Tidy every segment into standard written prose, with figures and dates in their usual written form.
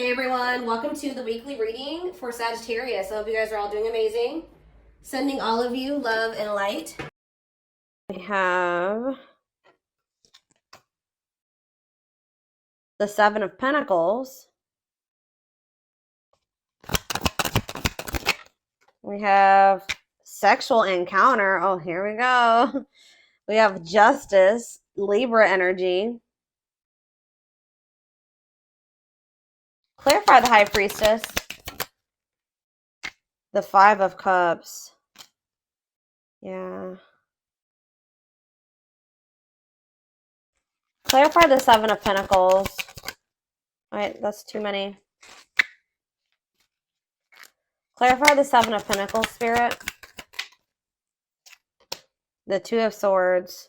Hey everyone, welcome to the weekly reading for Sagittarius. I hope you guys are all doing amazing. Sending all of you love and light. We have the Seven of Pentacles. We have sexual encounter. Oh, here we go. We have Justice, Libra energy. Clarify the High Priestess. The Five of Cups. Yeah. Clarify the Seven of Pentacles. All right, that's too many. Clarify the Seven of Pentacles, Spirit. The Two of Swords.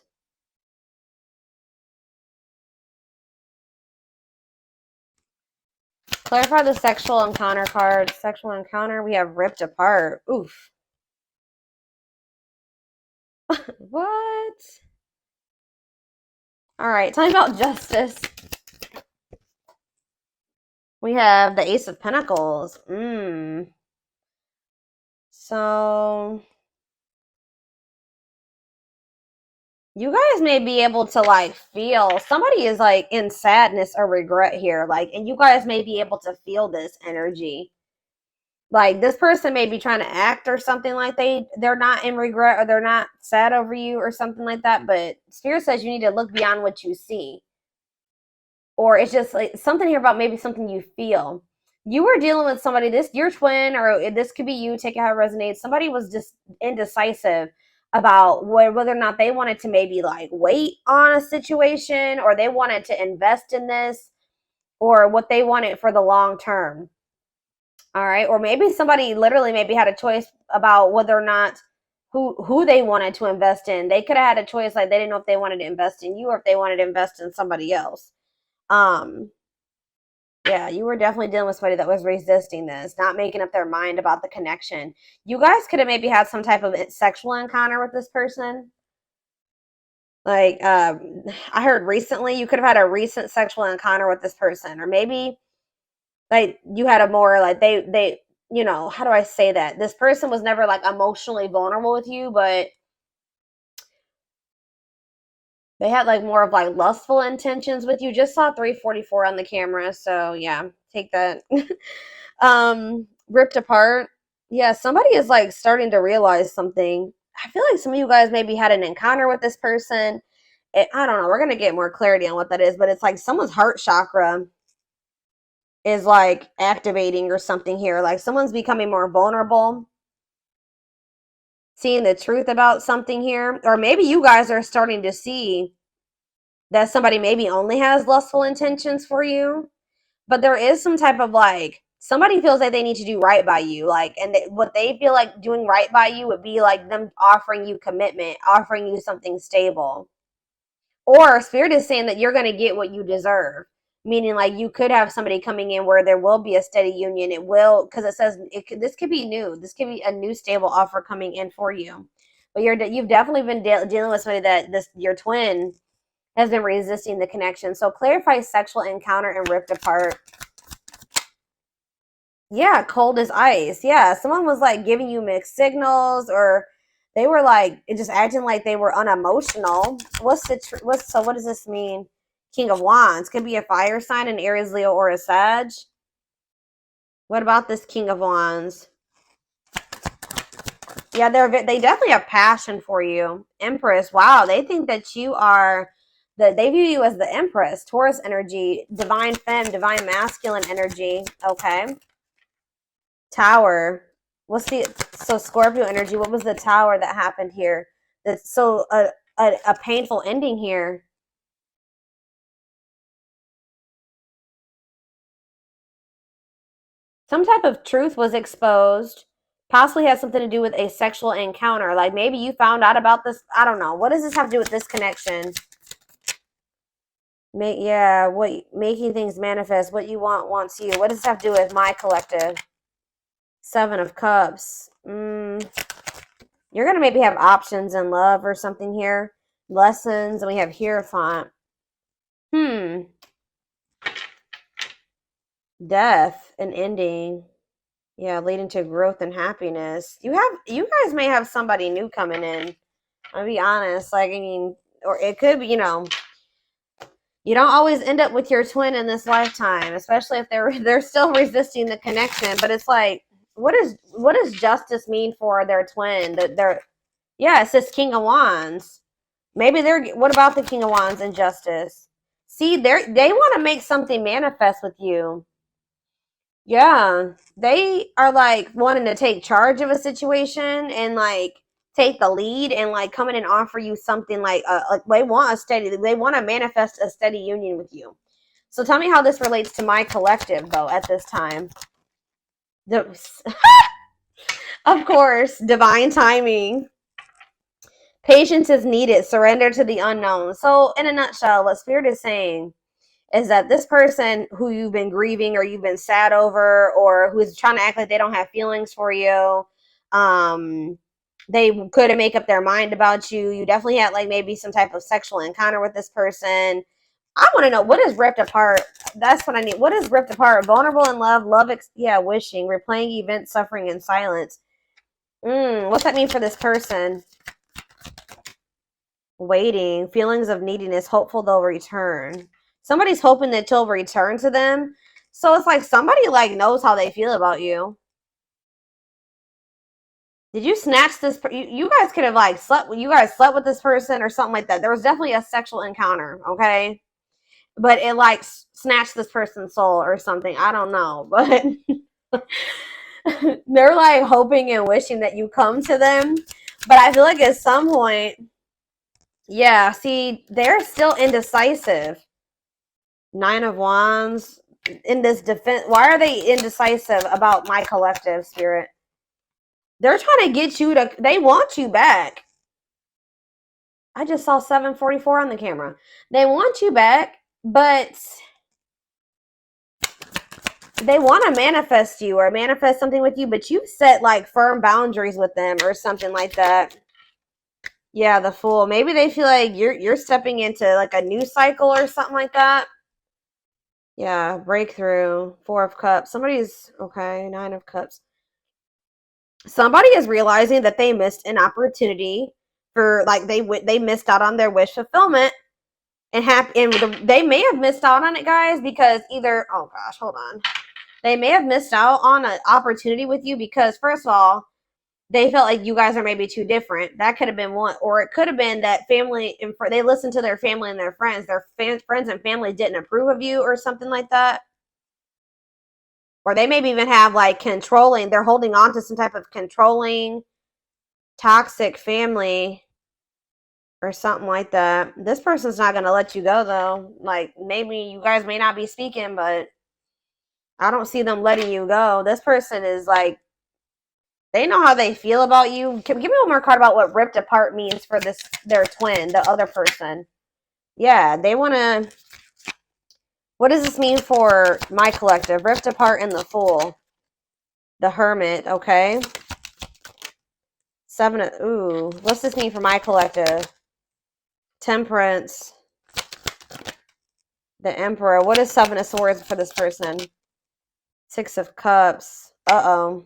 Clarify the sexual encounter card. Sexual encounter, we have ripped apart. Oof. What? All right, tell me about justice. We have the Ace of Pentacles. So you guys may be able to like feel somebody is like in sadness or regret here, like, and you guys may be able to feel this energy. Like this person may be trying to act or something like they're not in regret or they're not sad over you or something like that, but Spirit says you need to look beyond what you see. Or it's just like something here about maybe something you feel. You were dealing with somebody, this your twin, or this could be you, take it how it resonates. Somebody was just indecisive about whether or not they wanted to maybe like wait on a situation or they wanted to invest in this or what they wanted for the long term. All right. Or maybe somebody literally maybe had a choice about whether or not who they wanted to invest in. They could have had a choice, like they didn't know if they wanted to invest in you or if they wanted to invest in somebody else. Yeah, you were definitely dealing with somebody that was resisting this, not making up their mind about the connection. You guys could have maybe had some type of sexual encounter with this person. Like, I heard recently you could have had a recent sexual encounter with this person, or maybe like you had a more like they you know, how do I say that? This person was never like emotionally vulnerable with you, but they had like more of like lustful intentions with you. Just saw 344 on the camera, so yeah, take that. Ripped apart. Yeah, somebody is like starting to realize something. I feel like some of you guys maybe had an encounter with this person. I don't know. We're gonna get more clarity on what that is, but it's like someone's heart chakra is like activating or something here. Like someone's becoming more vulnerable, seeing the truth about something here, or maybe you guys are starting to see that somebody maybe only has lustful intentions for you, but there is some type of like somebody feels like they need to do right by you, like, and what they feel like doing right by you would be like them offering you commitment, offering you something stable, or Spirit is saying that you're going to get what you deserve, meaning like you could have somebody coming in where there will be a steady union. It will, because it says this could be new, this could be a new stable offer coming in for you, but you've definitely been dealing with somebody that your twin has been resisting the connection. So clarify sexual encounter and ripped apart. Yeah, cold as ice. Yeah, someone was like giving you mixed signals, or they were like just acting like they were unemotional. So what does this mean? King of Wands could be a fire sign, an Aries, Leo, or a Sag. What about this King of Wands? Yeah, they definitely have passion for you. Empress. Wow, they think that you are they view you as the Empress, Taurus energy, divine femme, divine masculine energy. Okay. Tower. So Scorpio energy? What was the Tower that happened here? That's so a painful ending here. Some type of truth was exposed. Possibly has something to do with a sexual encounter. Like maybe you found out about this. I don't know. What does this have to do with this connection? Making things manifest. What you want wants you. What does this have to do with my collective? Seven of Cups. You're going to maybe have options in love or something here. Lessons. And we have Hierophant. Death and ending. Yeah, leading to growth and happiness. You guys may have somebody new coming in. I'll be honest. Like, I mean, or it could be, you don't always end up with your twin in this lifetime, especially if they're still resisting the connection. But it's like, what does justice mean for their twin? That they're yeah, it's this King of Wands. Maybe they're what about the King of Wands and justice? See, they want to make something manifest with you. Yeah, they are like wanting to take charge of a situation and like take the lead and like come in and offer you something like they want to manifest a steady union with you. So tell me how this relates to my collective though at this time. The, of course, divine timing. Patience is needed. Surrender to the unknown. So in a nutshell, what Spirit is saying is that this person who you've been grieving or you've been sad over or who's trying to act like they don't have feelings for you, they couldn't make up their mind about you. You definitely had like maybe some type of sexual encounter with this person. I want to know, what is ripped apart? That's what I need. What is ripped apart? Vulnerable in love, wishing, replaying events, suffering in silence. What's that mean for this person? Waiting, feelings of neediness, hopeful they'll return. Somebody's hoping that you'll return to them. So it's like somebody like knows how they feel about you. Did you snatch this? You guys could have like slept. You guys slept with this person or something like that. There was definitely a sexual encounter, okay? But it like snatched this person's soul or something. I don't know, but they're like hoping and wishing that you come to them. But I feel like at some point, yeah. See, they're still indecisive. 9 of Wands in this defense. Why are they indecisive about my collective, Spirit? They're trying to get you to, they want you back. I just saw 744 on the camera. They want you back, but they want to manifest you or manifest something with you, but you set like firm boundaries with them or something like that. Yeah, the Fool. Maybe they feel like you're stepping into like a new cycle or something like that. Yeah, breakthrough. 4 of Cups. Somebody's okay. 9 of Cups. Somebody is realizing that they missed an opportunity for like they missed out on their wish fulfillment and they may have missed out on it, guys, because either oh gosh, hold on. They may have missed out on an opportunity with you because first of all, they felt like you guys are maybe too different. That could have been one, or it could have been that family and they listened to their family and their friends. Their friends and family didn't approve of you or something like that. Or they maybe even have like controlling, they're holding on to some type of controlling, toxic family or something like that. This person's not going to let you go though. Like maybe you guys may not be speaking, but I don't see them letting you go. This person is like, they know how they feel about you. Give me one more card about what ripped apart means for their twin, the other person. Yeah, they want to, what does this mean for my collective? Ripped apart and the Fool. The Hermit, okay. 7 of, ooh, what's this mean for my collective? Temperance. The Emperor. What is 7 of Swords for this person? 6 of Cups. Uh-oh.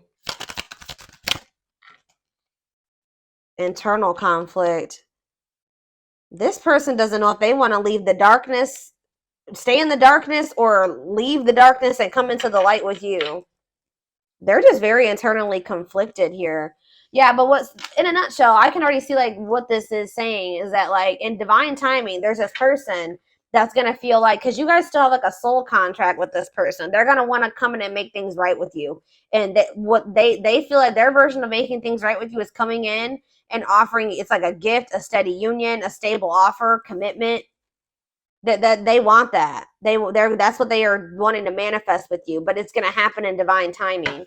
Internal conflict. This person doesn't know if they want to leave the darkness, stay in the darkness, or leave the darkness and come into the light with you. They're just very internally conflicted here. Yeah, but what's in a nutshell, I can already see like what this is saying is that like in divine timing, there's this person that's gonna feel like, because you guys still have like a soul contract with this person, they're gonna want to come in and make things right with you, and what they feel like their version of making things right with you is coming in and offering, it's like a gift, a steady union, a stable offer, commitment. That they want that. That's what they are wanting to manifest with you, but it's gonna happen in divine timing.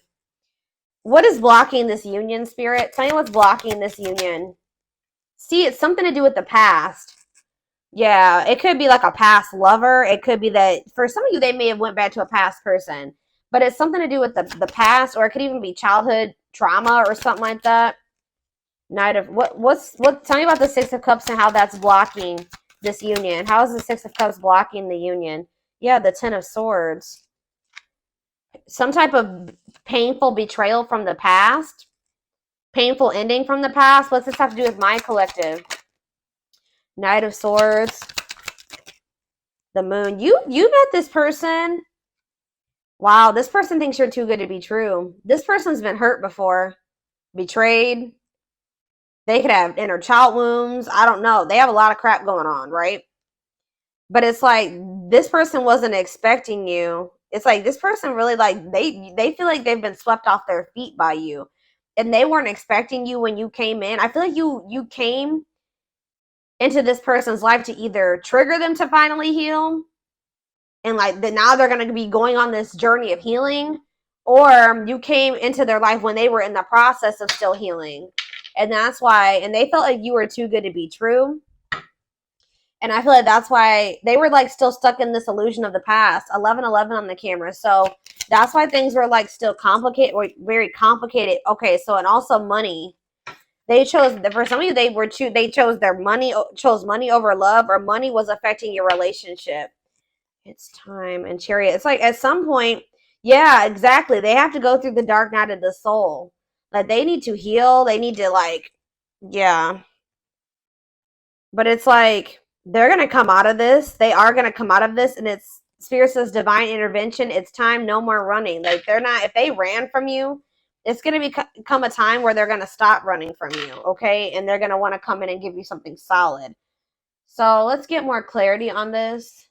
What is blocking this union, Spirit? Tell me what's blocking this union. See, it's something to do with the past. Yeah, it could be like a past lover. It could be that for some of you, they may have went back to a past person, but it's something to do with the past, or it could even be childhood trauma or something like that. Knight of tell me about the 6 of Cups and how that's blocking this union. How is the 6 of Cups blocking the union? Yeah, the 10 of Swords. Some type of painful betrayal from the past, painful ending from the past. What's this have to do with my collective? Knight of Swords, the Moon. You met this person. Wow, this person thinks you're too good to be true. This person's been hurt before, betrayed. They could have inner child wounds. I don't know. They have a lot of crap going on, right? But it's like this person wasn't expecting you. It's like this person really like they feel like they've been swept off their feet by you, and they weren't expecting you when you came in. I feel like you came into this person's life to either trigger them to finally heal, and like now they're going to be going on this journey of healing, or you came into their life when they were in the process of still healing, and that's why. And they felt like you were too good to be true. And I feel like that's why they were like still stuck in this illusion of the past. 1111 on the camera. So that's why things were like still complicated, or very complicated. Okay, so and also money. They chose, for some of you, they chose chose money over love, or money was affecting your relationship. It's time. And Chariot. It's like at some point, yeah, exactly. They have to go through the dark night of the soul. Like they need to heal. They need to like, yeah. But it's like they're going to come out of this. They are going to come out of this. And it's Spirit says divine intervention. It's time. No more running. Like they're not, if they ran from you, it's going to become a time where they're going to stop running from you. Okay. And they're going to want to come in and give you something solid. So let's get more clarity on this.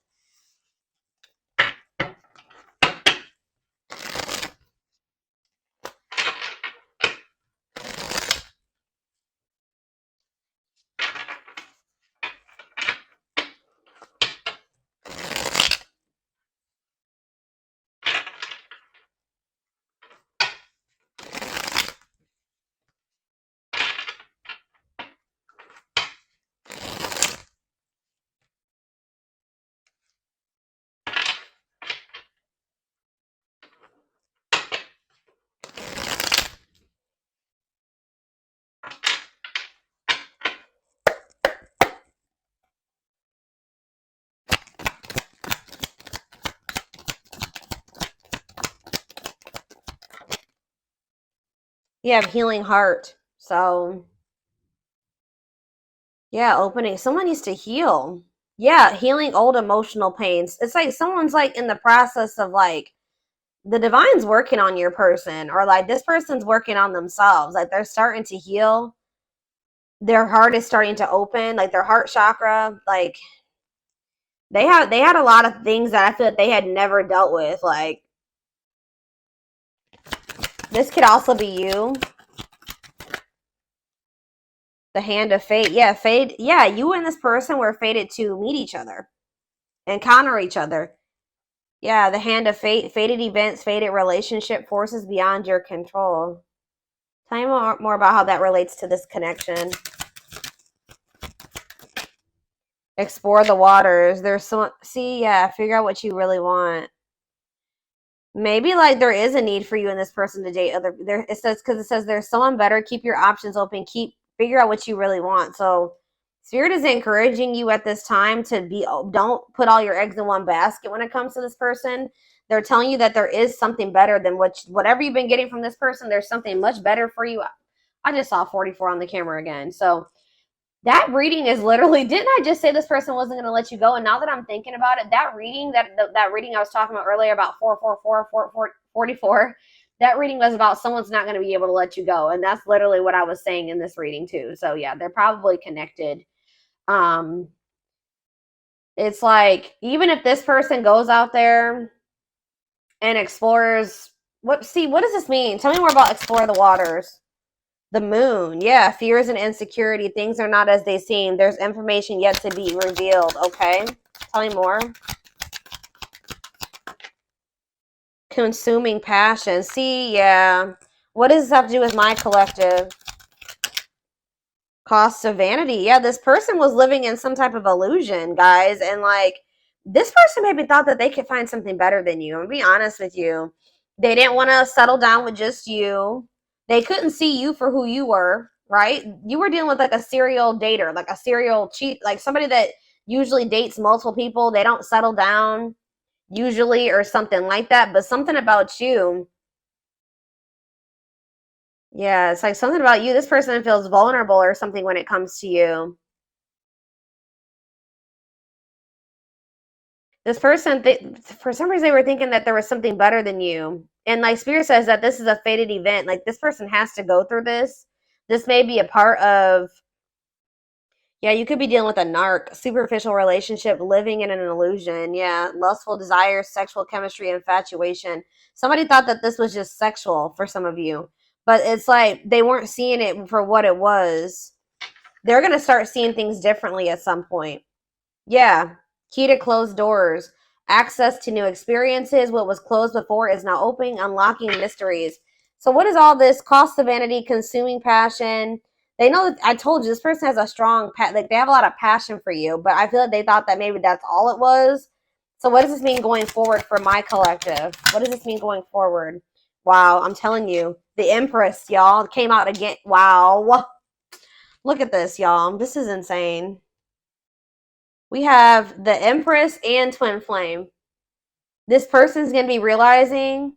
You have healing heart. So yeah, opening. Someone needs to heal. Yeah, healing old emotional pains. It's like someone's like in the process of like the divine's working on your person, or like this person's working on themselves. Like they're starting to heal. Their heart is starting to open, like their heart chakra. Like they had a lot of things that I feel like they had never dealt with. Like this could also be you. The hand of fate. Yeah, fate. Yeah, you and this person were fated to meet each other, encounter each other. Yeah, the hand of fate, fated events, fated relationship, forces beyond your control. Tell me more about how that relates to this connection. Explore the waters. There's so, see, yeah, figure out what you really want. Maybe like there is a need for you and this person to date other. There it says, because it says there's someone better. Keep your options open. Figure out what you really want. So Spirit is encouraging you at this time to be, don't put all your eggs in one basket when it comes to this person. They're telling you that there is something better than whatever you've been getting from this person. There's something much better for you. I just saw 44 on the camera again. So that reading is literally, didn't I just say this person wasn't going to let you go? And now that I'm thinking about it, that reading, that reading I was talking about earlier about 44, that reading was about someone's not going to be able to let you go. And that's literally what I was saying in this reading too. So yeah, they're probably connected. It's like, even if this person goes out there and explores, what does this mean? Tell me more about explore the waters. The moon. Yeah, fears and insecurity. Things are not as they seem. There's information yet to be revealed. Okay. Tell me more. Consuming passion. See, yeah. What does this have to do with my collective? Cost of vanity. Yeah, this person was living in some type of illusion, guys. And like, this person maybe thought that they could find something better than you. I'm gonna be honest with you. They didn't want to settle down with just you. They couldn't see you for who you were, right? You were dealing with like a serial dater, like a serial cheat, like somebody that usually dates multiple people. They don't settle down. usually, or something like that. But something about you, yeah, it's like something about you. This person feels vulnerable or something when it comes to you. This person, for some reason, they were thinking that there was something better than you. And like Spirit says that this is a fated event. Like this person has to go through this. This may be a part of, yeah, you could be dealing with a narc, superficial relationship, living in an illusion. Yeah, lustful desires, sexual chemistry, infatuation. Somebody thought that this was just sexual for some of you. But it's like they weren't seeing it for what it was. They're going to start seeing things differently at some point. Yeah. Key to closed doors. Access to new experiences. What was closed before is now opening, unlocking mysteries. So what is all this? Cost of vanity, consuming passion. They know that I told you this person has a strong like they have a lot of passion for you, but I feel like they thought that maybe that's all it was. So what does this mean going forward for my collective? What does this mean going forward? Wow, I'm telling you, the Empress, y'all, came out again. Wow. Look at this, y'all. This is insane. We have the Empress and Twin Flame. This person's going to be realizing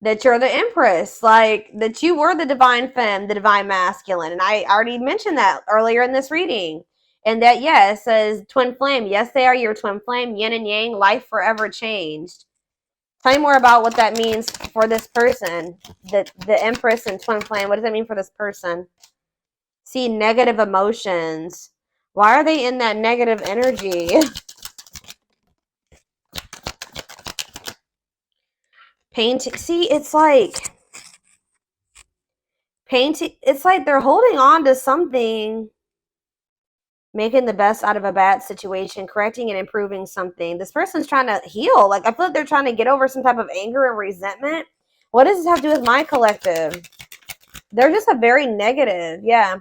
that you're the Empress, like that you were the divine femme, the divine masculine. And I already mentioned that earlier in this reading. And that, yeah, it says Twin Flame. Yes, they are your twin flame, yin and yang, life forever changed. Tell me more about what that means for this person. The Empress and Twin Flame. What does that mean for this person? See, negative emotions. Why are they in that negative energy? Painting. See, it's like painting. It's like they're holding on to something, making the best out of a bad situation, correcting and improving something. This person's trying to heal. Like I feel like they're trying to get over some type of anger and resentment. What does this have to do with my collective? They're just a very negative. Yeah.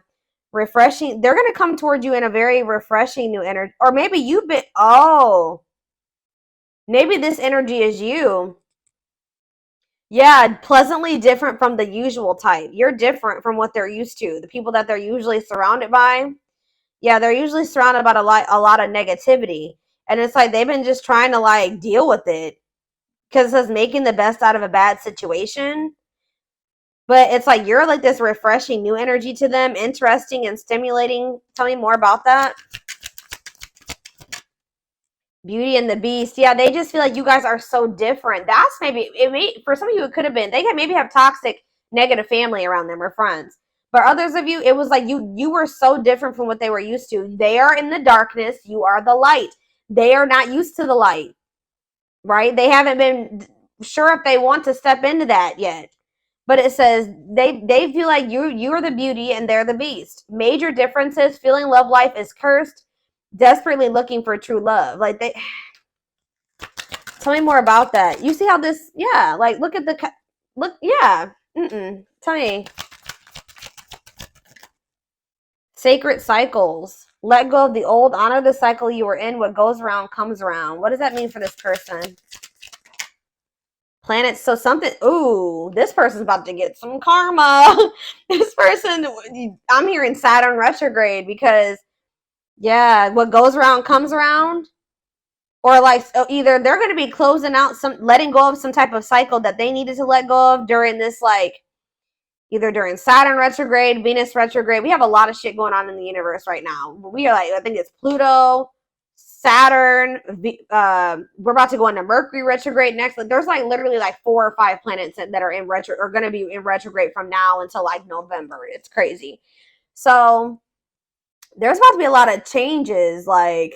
Refreshing. They're going to come toward you in a very refreshing new energy. Or maybe you've been, oh, maybe this energy is you. Yeah, pleasantly different from the usual type. You're different from what they're used to. The people that they're usually surrounded by. Yeah, they're usually surrounded by a lot of negativity. And it's like they've been just trying to like deal with it. Because it says making the best out of a bad situation. But it's like you're like this refreshing new energy to them, interesting and stimulating. Tell me more about that. Beauty and the Beast. Yeah, they just feel like you guys are so different. That's maybe it may for some of you it could have been they could maybe have toxic negative family around them or friends. But others of you, it was like you were so different from what they were used to. They are in the darkness, you are the light. They are not used to the light. Right? They haven't been sure if they want to step into that yet. But it says they feel like you are the beauty and they're the beast. Major differences, feeling love life is cursed, desperately looking for true love. Like they tell me more about that. You see how this, yeah, like look at the, look, yeah. Tell me. Sacred cycles. Let go of the old, honor the cycle you were in. What goes around comes around. What does that mean for this person? Planets. So something, ooh, this person's about to get some karma. This person, I'm hearing Saturn retrograde because, yeah, what goes around comes around. Or like so either they're going to be closing out letting go of some type of cycle that they needed to let go of during this, like either during Saturn retrograde, Venus retrograde. We have a lot of shit going on in the universe right now. We are like, I think it's Pluto, Saturn. We're about to go into Mercury retrograde next. Like, there's like literally like 4 or 5 planets that are in retro or going to be in retrograde from now until like November. It's crazy. So there's about to be a lot of changes, like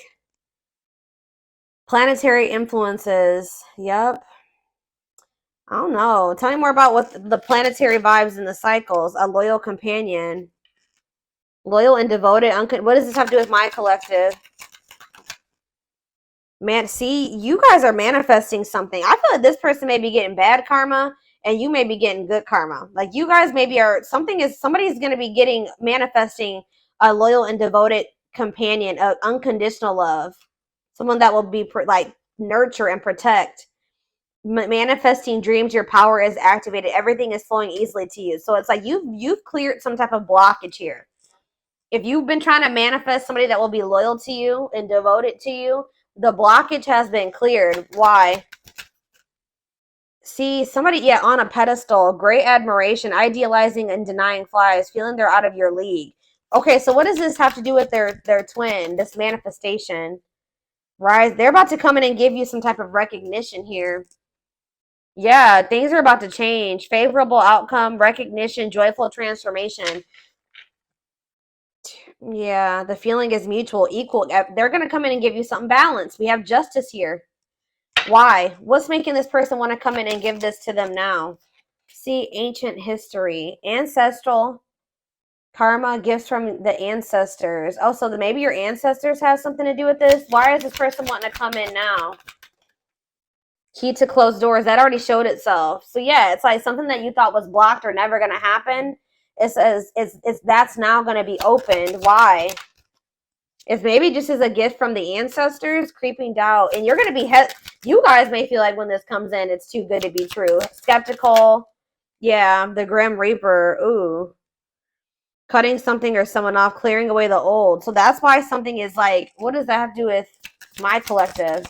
planetary influences. Yep. I don't know. Tell me more about what the planetary vibes and the cycles. A loyal companion. Loyal and devoted. What does this have to do with my collective? Man, see, you guys are manifesting something. I feel like this person may be getting bad karma and you may be getting good karma. Like you guys maybe are, somebody's going to be manifesting a loyal and devoted companion, of unconditional love. Someone that will be like nurture and protect. Manifesting dreams, your power is activated, everything is flowing easily to you. So it's like you've cleared some type of blockage here. If you've been trying to manifest somebody that will be loyal to you and devoted to you, The blockage has been cleared. Why? See, somebody, yeah, on a pedestal, great admiration, idealizing and denying flies, feeling they're out of your league. Okay, so what does this have to do with their twin, this manifestation? Right? They're about to come in and give you some type of recognition here. Yeah, things are about to change. Favorable outcome, recognition, joyful transformation. Yeah, the feeling is mutual, equal. They're going to come in and give you something balanced. We have justice here. Why? What's making this person want to come in and give this to them now? See, ancient history, ancestral karma, gifts from the ancestors. Oh, so maybe your ancestors have something to do with this. Why is this person wanting to come in now? Key to closed doors, that already showed itself. So yeah, it's like something that you thought was blocked or never going to happen. It says it's that's now going to be opened. Why? If maybe just as a gift from the ancestors, creeping doubt, and you're going to be you guys may feel like when this comes in, it's too good to be true. Skeptical. Yeah, the Grim Reaper. Ooh. Cutting something or someone off, clearing away the old. So that's why something is like, what does that have to do with my collective?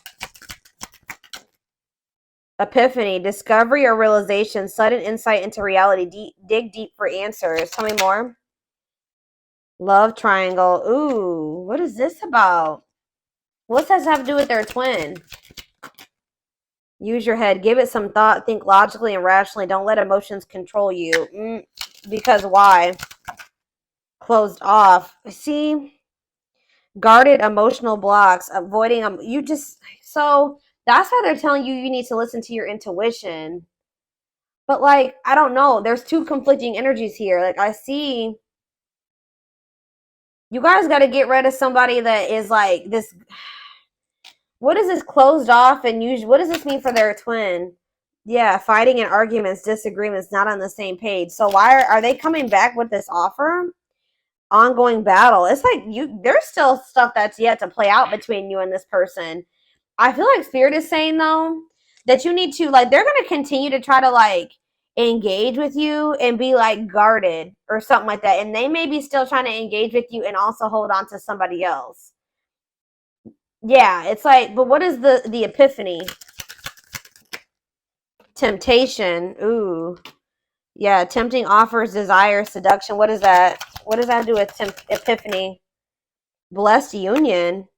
Epiphany, discovery or realization, sudden insight into reality. Dig deep for answers. Tell me more. Love triangle. Ooh, what is this about? What does that have to do with their twin? Use your head. Give it some thought. Think logically and rationally. Don't let emotions control you. Because why? Closed off. See? Guarded emotional blocks. Avoiding them. So that's why they're telling you need to listen to your intuition. But like, I don't know. There's two conflicting energies here. Like I see you guys got to get rid of somebody that is like this. What is this closed off and usually? What does this mean for their twin? Yeah, fighting and arguments, disagreements, not on the same page. So why are they coming back with this offer? Ongoing battle. It's like there's still stuff that's yet to play out between you and this person. I feel like Spirit is saying though that you need to like they're gonna continue to try to like engage with you and be like guarded or something like that. And they may be still trying to engage with you and also hold on to somebody else. Yeah, it's like, but what is the epiphany? Temptation. Ooh. Yeah, tempting offers, desire, seduction. What is that? What does that do with epiphany? Blessed union.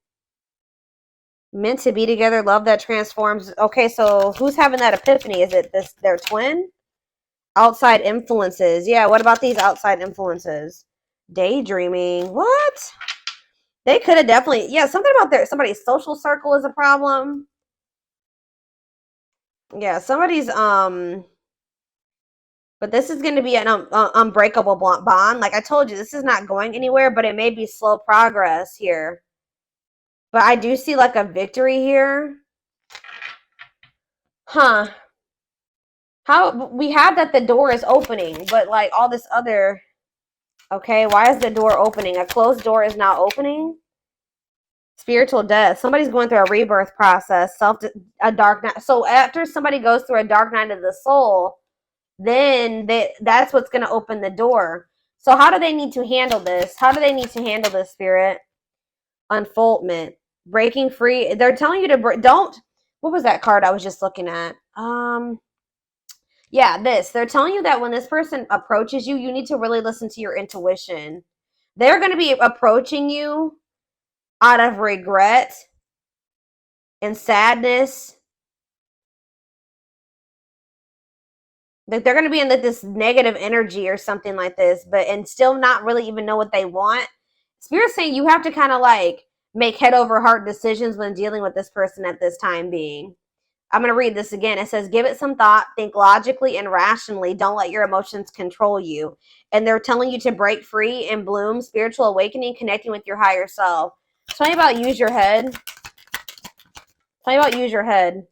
Meant to be together, love that transforms. Okay, so who's having that epiphany? Is it their twin? Outside influences. Yeah, what about these outside influences? Daydreaming. What? They could have definitely, yeah, something about somebody's social circle is a problem. Yeah, somebody's but this is going to be an unbreakable bond. Like I told you, this is not going anywhere, but it may be slow progress here. But I do see like a victory here. Huh. How we have that the door is opening, but like all this other. Okay, why is the door opening? A closed door is not opening. Spiritual death. Somebody's going through a rebirth process. A dark night. So after somebody goes through a dark night of the soul, then that's what's going to open the door. So how do they need to handle this? How do they need to handle this, Spirit? Unfoldment. Breaking free. They're telling you to don't. What was that card I was just looking at? Yeah, this. They're telling you that when this person approaches you, you need to really listen to your intuition. They're going to be approaching you out of regret and sadness. Like they're going to be in this negative energy or something like this, and still not really even know what they want. Spirit's saying you have to kind of like make head over heart decisions when dealing with this person at this time being. I'm going to read this again. It says, give it some thought, think logically and rationally. Don't let your emotions control you. And they're telling you to break free and bloom, spiritual awakening, connecting with your higher self. Tell me about use your head. Tell me about use your head.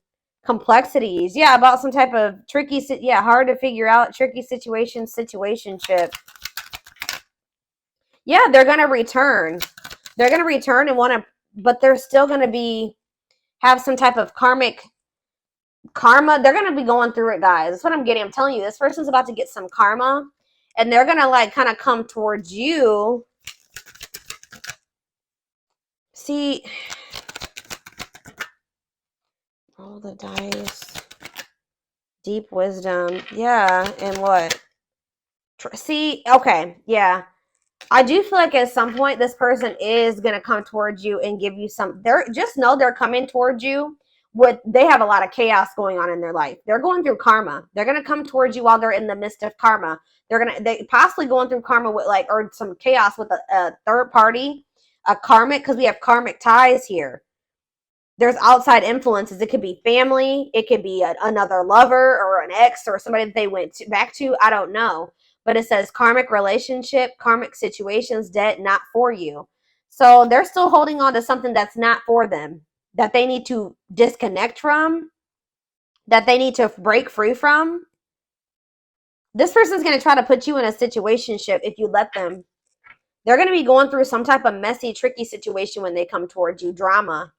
Complexities. Yeah, about some type of tricky, hard to figure out, tricky situationship. Yeah, they're going to return. They're going to return and want to, but they're still going to have some type of karmic karma. They're going to be going through it, guys. That's what I'm getting. I'm telling you, this person's about to get some karma and they're going to like kind of come towards you. See, Roll the dice. Deep wisdom. Yeah, and what? See, okay, yeah. I do feel like at some point this person is going to come towards you and give you some, they're just know they're coming towards you with, they have a lot of chaos going on in their life. They're going through karma. They're going to come towards you while they're in the midst of karma. They possibly going through karma with like, or some chaos with a third party, a karmic, because we have karmic ties here. There's outside influences. It could be family. It could be another lover or an ex or somebody that they went back to. I don't know. But it says karmic relationship, karmic situations, debt, not for you. So they're still holding on to something that's not for them, that they need to disconnect from, that they need to break free from. This person's going to try to put you in a situationship if you let them. They're going to be going through some type of messy, tricky situation when they come towards you. Drama.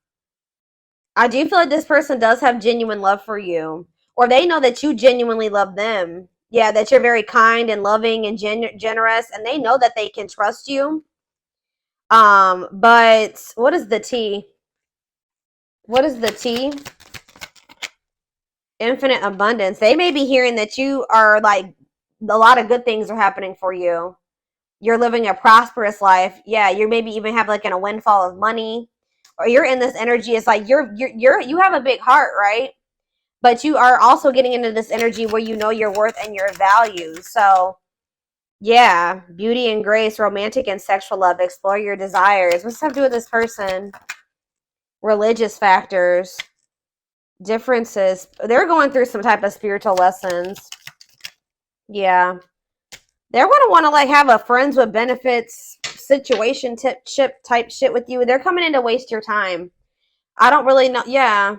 I do feel like this person does have genuine love for you, or they know that you genuinely love them. Yeah, that you're very kind and loving and generous, and they know that they can trust you. But what is the T? What is the T? Infinite abundance. They may be hearing that you are like, a lot of good things are happening for you. You're living a prosperous life. Yeah, you maybe even have like a windfall of money, or you're in this energy. It's like you have a big heart, right? But you are also getting into this energy where you know your worth and your value. So, yeah, beauty and grace, romantic and sexual love, explore your desires. What's that have to do with this person? Religious factors, differences. They're going through some type of spiritual lessons. Yeah. They're going to want to like have a friends with benefits situation type shit with you. They're coming in to waste your time. I don't really know. Yeah.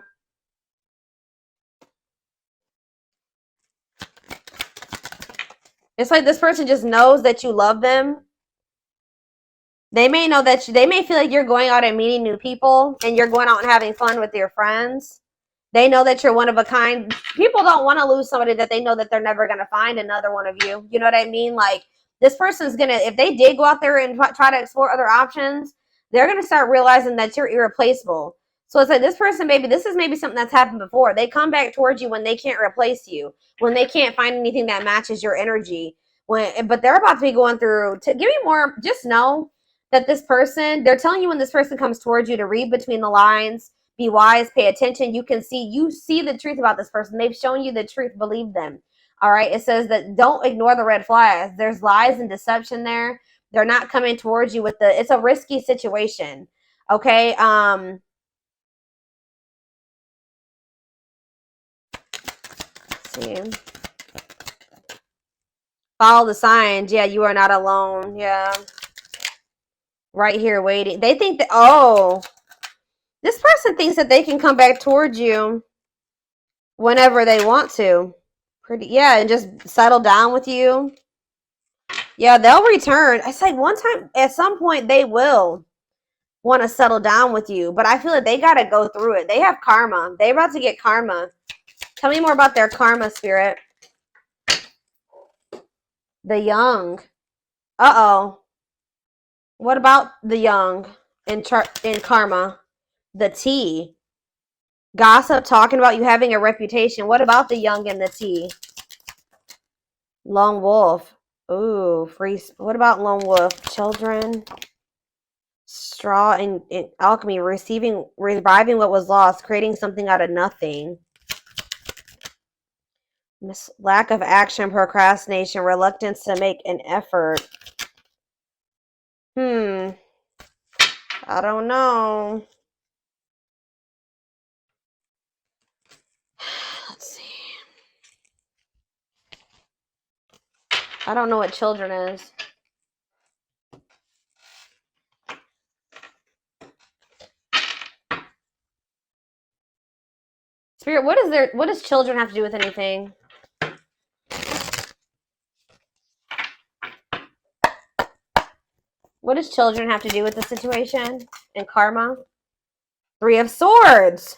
It's like this person just knows that you love them. They may know that they may feel like you're going out and meeting new people and you're going out and having fun with your friends. They know that you're one of a kind. People don't want to lose somebody that they know that they're never going to find another one of you. You know what I mean? Like this person's going to, if they did go out there and try to explore other options, they're going to start realizing that you're irreplaceable. So it's like this person, maybe this is maybe something that's happened before. They come back towards you when they can't replace you, when they can't find anything that matches your energy. But they're about to be going through, to give you more, just know that this person, they're telling you when this person comes towards you to read between the lines, be wise, pay attention. You see the truth about this person. They've shown you the truth. Believe them. All right. It says that don't ignore the red flags. There's lies and deception there. They're not coming towards you with it's a risky situation. Okay. Let's see. Follow the signs. Yeah, you are not alone. Yeah. Right here waiting. They think that, oh, this person thinks that they can come back towards you whenever they want to. Yeah, and just settle down with you. Yeah, they'll return. I said one time, at some point, they will want to settle down with you, but I feel like they got to go through it. They have karma. They're about to get karma. Tell me more about their karma, spirit. The young. Uh-oh. What about the young in karma? The T. Gossip, talking about you having a reputation. What about the young and the T? Lone wolf. Ooh, free. What about lone wolf? Children. Straw and alchemy. Reviving what was lost. Creating something out of nothing. Lack of action, procrastination, reluctance to make an effort. I don't know. Let's see. I don't know what children is. Spirit, what does children have to do with anything? What does children have to do with the situation and karma? 3 of Swords.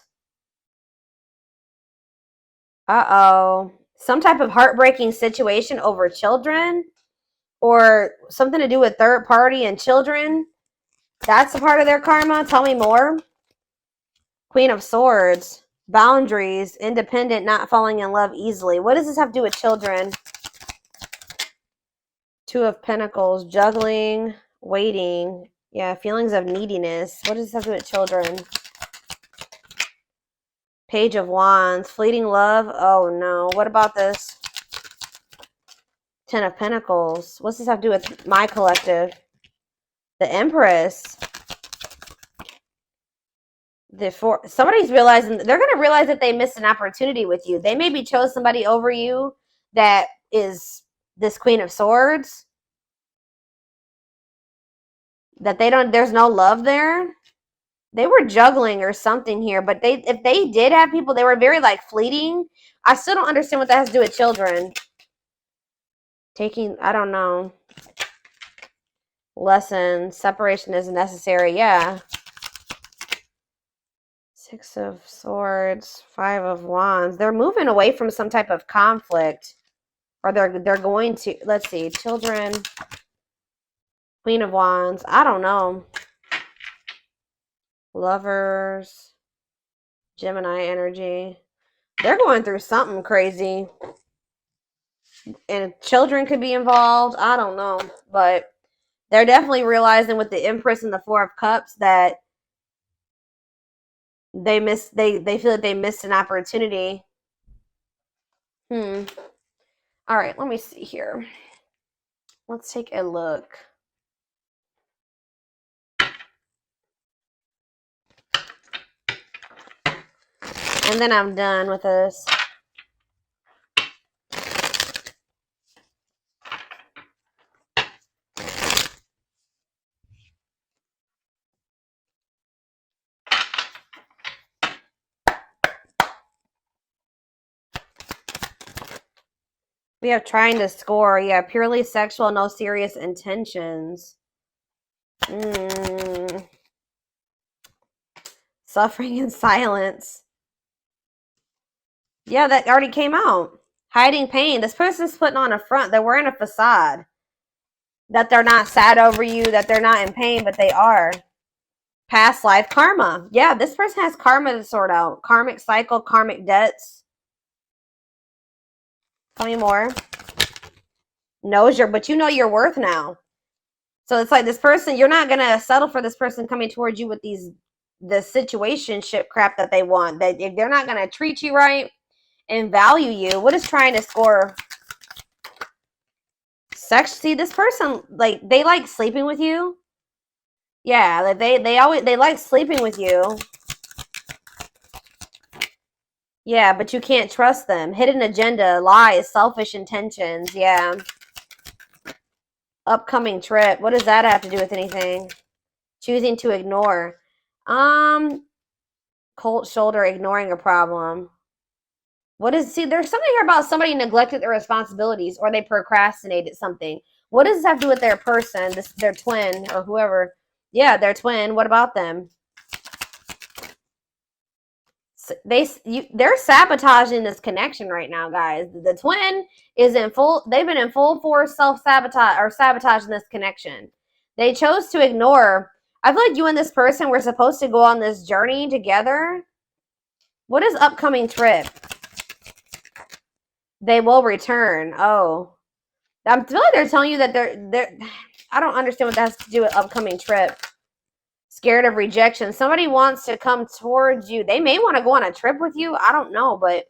Uh-oh. Some type of heartbreaking situation over children, or something to do with third party and children. That's a part of their karma. Tell me more. Queen of Swords. Boundaries, independent, not falling in love easily. What does this have to do with children? Two of Pentacles, juggling, waiting. Yeah, feelings of neediness. What does this have to do with children? Page of Wands, fleeting love. Oh no, what about this? Ten of Pentacles. What's this have to do with my collective? The Empress. Somebody's realizing, they're going to realize that they missed an opportunity with you. They maybe chose somebody over you that is this Queen of Swords. That there's no love there. They were juggling or something here, but if they did have people, they were very like fleeting. I still don't understand what that has to do with children. I don't know. Lesson, separation is necessary. Yeah. Six of Swords, Five of Wands. They're moving away from some type of conflict, or they're going to. Let's see, children. Queen of Wands. I don't know. Lovers. Gemini energy. They're going through something crazy, and children could be involved. I don't know, but they're definitely realizing with the Empress and the Four of Cups that they feel that they missed an opportunity. All right, let me see here. Let's take a look. And then I'm done with this. We have trying to score. Yeah, purely sexual, no serious intentions. Suffering in silence. Yeah, that already came out. Hiding pain. This person's putting on a front. They're wearing a facade. That they're not sad over you, that they're not in pain, but they are. Past life karma. Yeah, this person has karma to sort out. Karmic cycle, karmic debts. Tell me more. But you know your worth now. So it's like this person, you're not going to settle for this person coming towards you with the situationship crap that they want. That if they're not going to treat you right and value you, what is trying to score? Sex. See, this person, like, they like sleeping with you. Yeah, like they like sleeping with you. Yeah, but you can't trust them. Hidden agenda, lies, selfish intentions. Yeah. Upcoming trip. What does that have to do with anything? Choosing to ignore. Cold shoulder, ignoring a problem. There's something here about somebody neglected their responsibilities or they procrastinated something. What does this have to do with their person, their twin or whoever? Yeah, their twin. What about them? They're sabotaging this connection right now, guys. The twin is they've been in full force self-sabotage or sabotaging this connection. They chose to ignore. I feel like you and this person were supposed to go on this journey together. What is upcoming trip? They will return. Oh. I feel like they're telling you that they're I don't understand what that has to do with upcoming trip. Scared of rejection. Somebody wants to come towards you. They may want to go on a trip with you. I don't know, but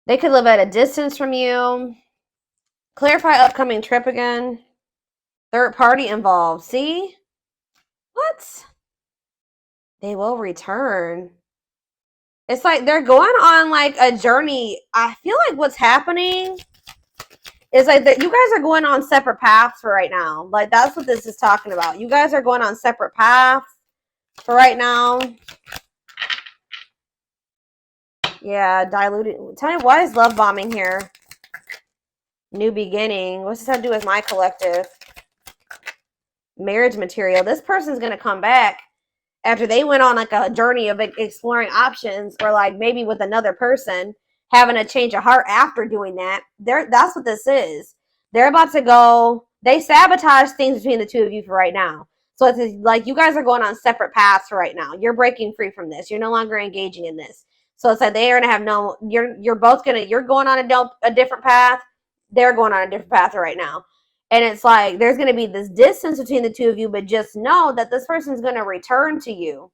they could live at a distance from you. Clarify upcoming trip again. Third party involved. See? What? They will return. It's like they're going on like a journey. I feel like what's happening is like that you guys are going on separate paths for right now. Like that's what this is talking about. You guys are going on separate paths for right now. Yeah, diluted. Tell me, why is love bombing here? New beginning. What's this have to do with my collective? Marriage material. This person's going to come back after they went on like a journey of exploring options, or like maybe with another person, having a change of heart after doing that. That's what this is. They're about to go. They sabotage things between the two of you for right now. So it's like you guys are going on separate paths right now. You're breaking free from this. You're no longer engaging in this. So it's like they are gonna have no. You're both gonna. You're going on a different path. They're going on a different path right now. And it's like there's gonna be this distance between the two of you, but just know that this person's gonna return to you.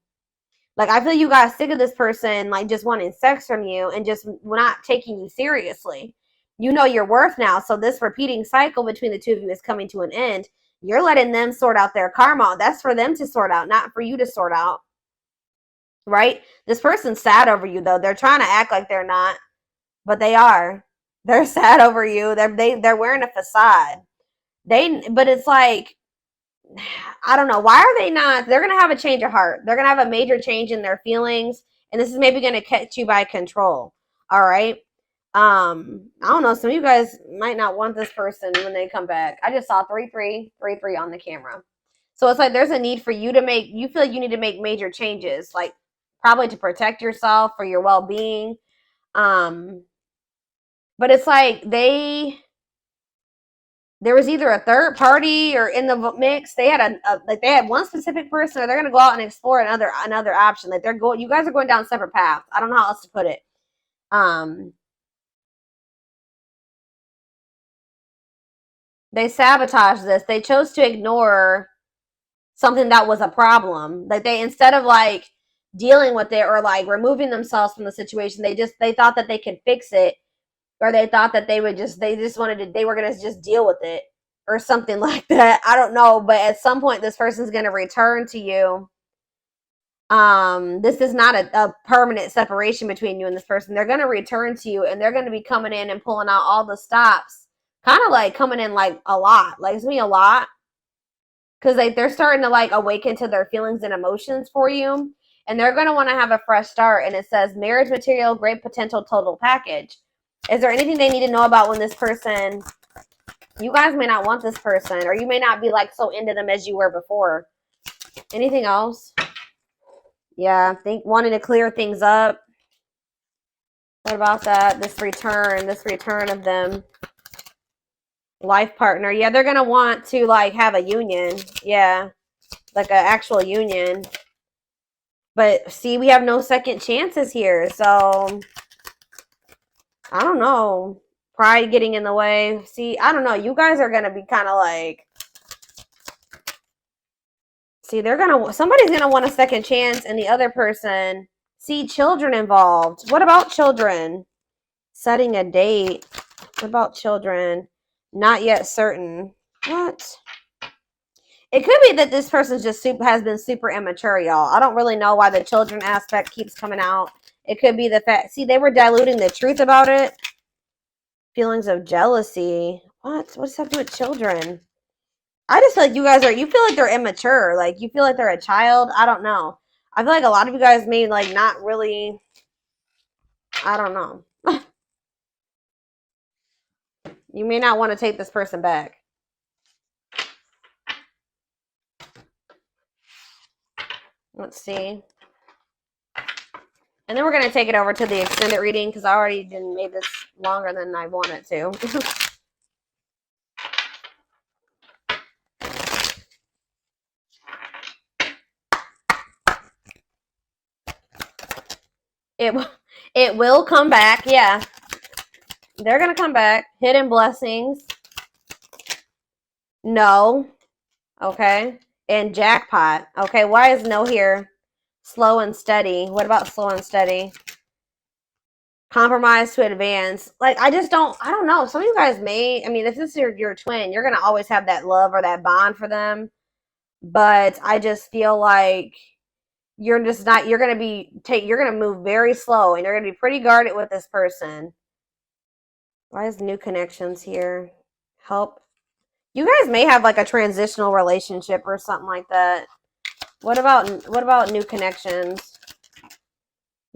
Like, I feel you got sick of this person, like, just wanting sex from you and just not taking you seriously. You know your worth now, so this repeating cycle between the two of you is coming to an end. You're letting them sort out their karma. That's for them to sort out, not for you to sort out. Right? This person's sad over you, though. They're trying to act like they're not, but they are. They're sad over you. They're wearing a facade. But it's like, I don't know. Why are they not? They're going to have a change of heart. They're going to have a major change in their feelings. And this is maybe going to catch you by control. All right. I don't know. Some of you guys might not want this person when they come back. I just saw 3-3-3-3 on the camera. So it's like there's a need for you to make, you feel like you need to make major changes, like probably to protect yourself for your well-being. But it's like there was either a third party or in the mix. They had they had one specific person, or they're gonna go out and explore another option. Like you guys are going down separate paths. I don't know how else to put it. They sabotaged this. They chose to ignore something that was a problem. Like instead of like dealing with it or like removing themselves from the situation, they thought that they could fix it. Or they thought that they were going to just deal with it or something like that. I don't know. But at some point, this person's going to return to you. This is not a permanent separation between you and this person. They're going to return to you, and they're going to be coming in and pulling out all the stops. Kind of like coming in like a lot. Like, it's me a lot. Because like they're starting to like awaken to their feelings and emotions for you. And they're going to want to have a fresh start. And it says marriage material, great potential, total package. Is there anything they need to know about when this person, you guys may not want this person, or you may not be like so into them as you were before. Anything else? Yeah, wanting to clear things up. What about that? This return of them. Life partner. Yeah, they're going to want to like have a union. Yeah, like an actual union. But see, we have no second chances here. So I don't know. Pride getting in the way. See, I don't know. You guys are going to be kind of like, see, somebody's going to want a second chance, and the other person, see, children involved. What about children? Setting a date. What about children? Not yet certain. What? It could be that this person has been super immature, y'all. I don't really know why the children aspect keeps coming out. It could be the fact, see, they were diluting the truth about it. Feelings of jealousy. What's that to do with children? I just feel like you feel like they're immature. Like you feel like they're a child. I don't know. I feel like a lot of you guys may like not really, I don't know. You may not want to take this person back. Let's see. And then we're going to take it over to the extended reading because I already made this longer than I wanted to. It will come back. Yeah. They're going to come back. Hidden blessings. No. Okay. And jackpot. Okay. Why is no here? Slow and steady. What about slow and steady? Compromise to advance. Like, I don't know. Some of you guys may, I mean, if this is your twin, you're going to always have that love or that bond for them. But I just feel like you're just not, you're going to move very slow, and you're going to be pretty guarded with this person. Why is new connections here? Help. You guys may have like a transitional relationship or something like that. What about new connections?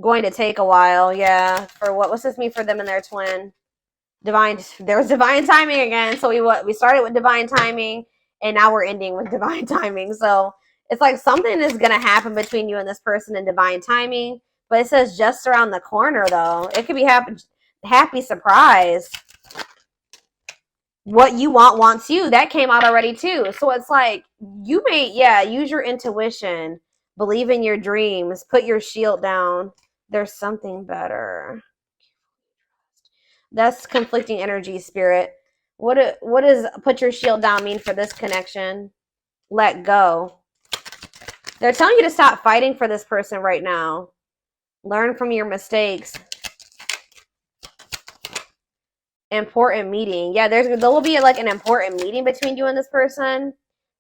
Going to take a while, yeah. For what's this mean for them and their twin? There was divine timing again. So we started with divine timing, and now we're ending with divine timing. So it's like something is gonna happen between you and this person in divine timing. But it says just around the corner, though. It could be happy surprise. what you want wants you. That came out already too. So it's like you may, yeah, use your intuition, believe in your dreams, put your shield down. There's something better. That's conflicting energy, spirit. What does put your shield down mean for this connection? Let go. They're telling you to stop fighting for this person right now. Learn from your mistakes. Important meeting. Yeah, there will be like an important meeting between you and this person.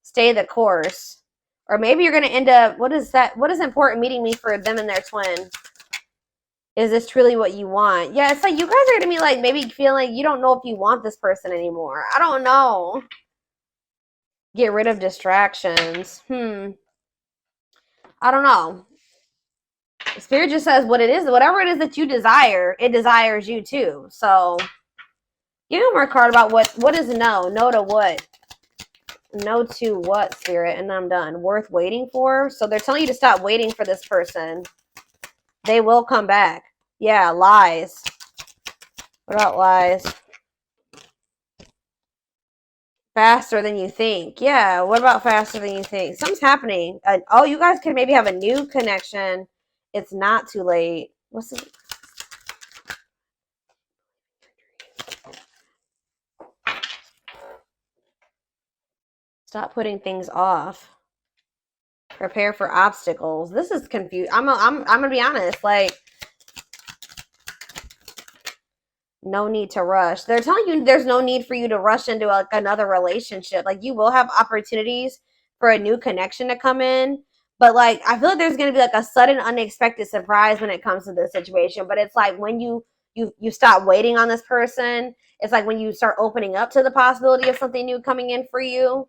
Stay the course. Or maybe you're going to end up, what is that? What does important meeting mean for them and their twin? Is this truly what you want? Yeah, it's like you guys are going to be like maybe feeling like you don't know if you want this person anymore. I don't know. Get rid of distractions. I don't know. Spirit just says what it is, whatever it is that you desire, it desires you too. So give me more card about what is no. No to what? No to what, Spirit? And I'm done. Worth waiting for? So they're telling you to stop waiting for this person. They will come back. Yeah, lies. What about lies? Faster than you think. Yeah, what about faster than you think? Something's happening. Oh, you guys could maybe have a new connection. It's not too late. What's this? Stop putting things off. Prepare for obstacles. This is confused. I'm gonna be honest. Like, no need to rush. They're telling you there's no need for you to rush into like another relationship. Like, you will have opportunities for a new connection to come in, but like I feel like there's gonna be like a sudden unexpected surprise when it comes to this situation. But it's like when you stop waiting on this person, it's like when you start opening up to the possibility of something new coming in for you.